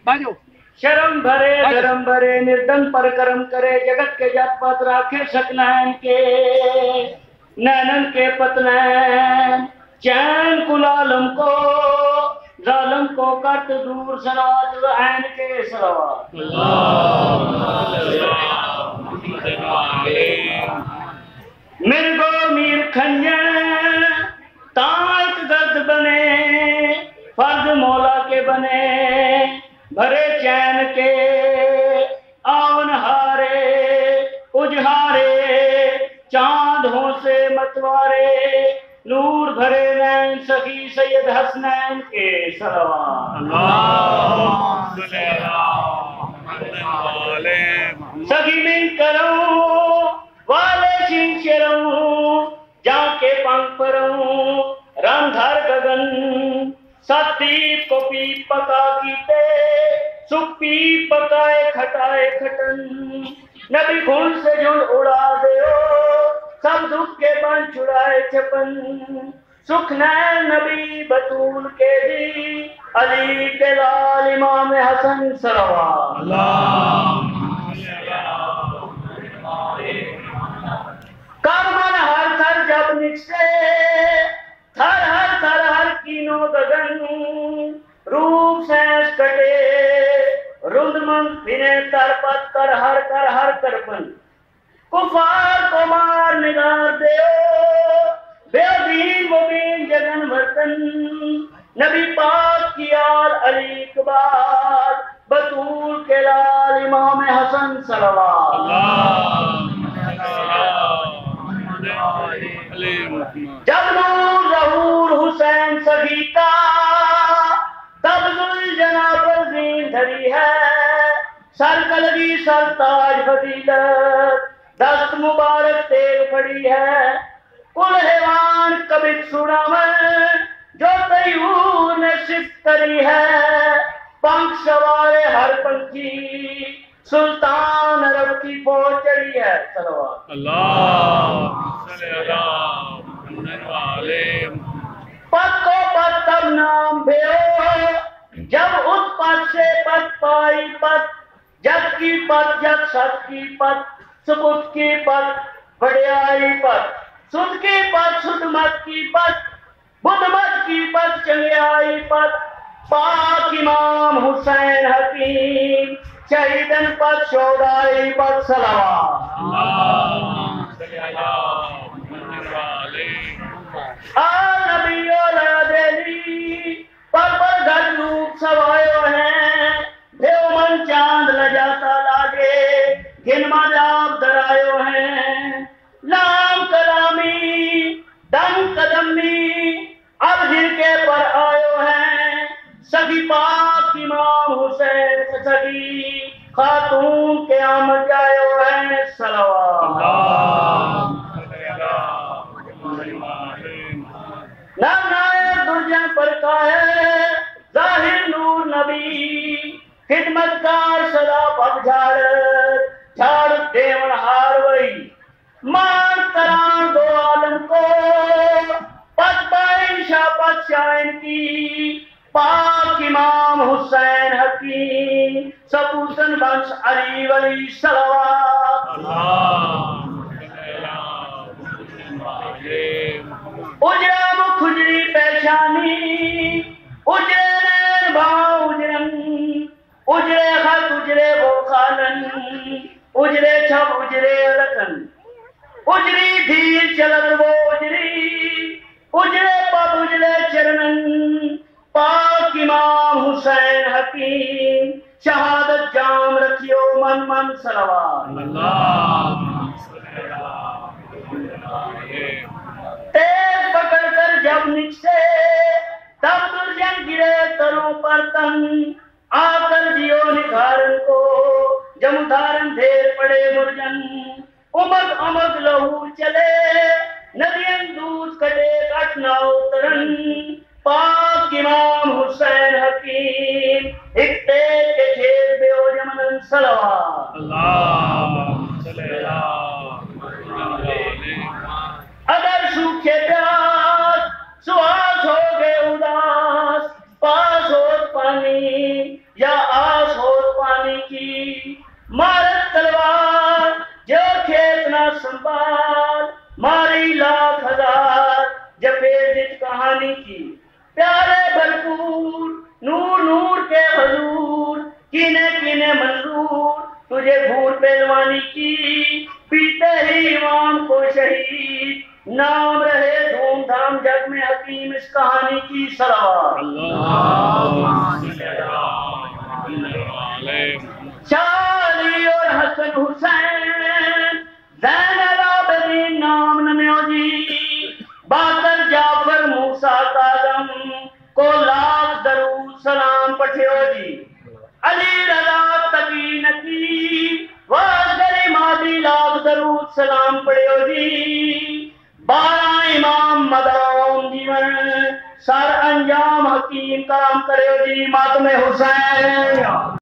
बाजो शर्म भरे धर्म भरे निर्धन पर कर्म करे जगत के जात पात राखे सकनैन के नैनन के पतनैन चैन कुलालम को जालम को कट दूर सरात ऐन के सरात मिर्गो मीर खंजे ताक गर्द बने फर्द मौला के बने भरे चैन के आवन हारे उजहारे चांद हो से मतवारे नूर भरे नैन सखी सैयद हसनैन के सलवात सखी मिन करूं वाले सिंह शेरूं जाके पंख परूं रंधर गगन सतीप को पी पका कीते सुख पी पकाए खटाए खटन नबी घुन से झुंड उड़ा दे सब दुख के बन छुड़ाए छपन सुख नैन नबी बतूल के दी अली के लाल इमाम हसन सलवात कर्मन हर थर जब निकसे थर हर कीनो गगन रूप सैंस कटे रुद्रमन विनय तरपत कर हर करपन कुफार को मार निगार दे बेदीन मुबीन जगन वर्तन नबी पाक की आल अली इकबाल बतूल के लाल इमाम हसन सलवात जब नूर ज़हूर हुसैन सभी का तब जुल्जना पर जीन धरी है सर कलगी सरताज फजीलत दस्त मुबारक तेग पड़ी है कुल हैवान कभी सुना मैं जो तैयूर ने शिफ्ट करी है पंख सवारे हर पंखी सुल्तान अरब की पहुंच चढ़ी है सलवात पद को पद तब नाम भेओ जब उस पद से पद पाई पद जग की पद जग सत की पद सुबुत की पद बढ़ियाई पद सुध की पद सुध मत की पद बुध मत की पद चंगियाई पद पाक इमाम हुसैन हकीम शहीदन पद शोदाई पद सलवात नबी औलादेली पर घर रूप सवायो है देवमन चांद ल जाता लागे गिनमा जाब दरायो है नाम कलामी दम कदमी अब जिनके पर आयो है सभी पाक इमाम हुसैन सगी खातून के आमद जायो है सलवात नाम दुर्जन पर का है जाहिर नूर नबी खिदमतकार सदा पग झाड़ देवन हार वही मान तरान दो आलम को पद बाइन शापत शाइन की पाक इमाम हुसैन हकीम सपूतन वंश अली वली सलवात उजरा मुख उजरी पेशानी उजरे नैन भाव उजरन उजरे खत उजरे वो खालन उजरे छब उजरे रतन उजरी धीर चलत वो उजरे पब उजरे चरणन पाक इमाम हुसैन हकीम शहादत जाम रखियो मन मन सलवात तेज पकड़ कर जब निकसे तब दुर्जन गिरे तरों पर तन आकर जियो निधारन को जम धारन ढेर पड़े मुरजन उमग अमग लहू चले नदियन दूध कटे कटनाओ तरन पाक इमाम हुसैन हकीम इकते के खेत बेओ जमन सलवात अगर सूखे प्यास सुहास हो गए उदास प्यारे भरपूर नूर नूर के हजूर, किने किने मंजूर तुझे भूल पहलवानी की, पीते ही इमाम को शहीद, नाम रहे धूमधाम जग में हकीम इस कहानी की। सलावत शाली और हसन हुसैन ज़ैनुल आबिदीन नाम नम्यो जी, बाकर जाफर मूसा काज़म को लाख दरूद सलाम पठियो जी। अली रज़ा तकी नकी वाज़गरी मादी लाख दरूद सलाम पढ़ियो जी। 12 इमाम मदाम जीवन सर अंजाम हकीम काम करियो जी। मातमे हुसैन।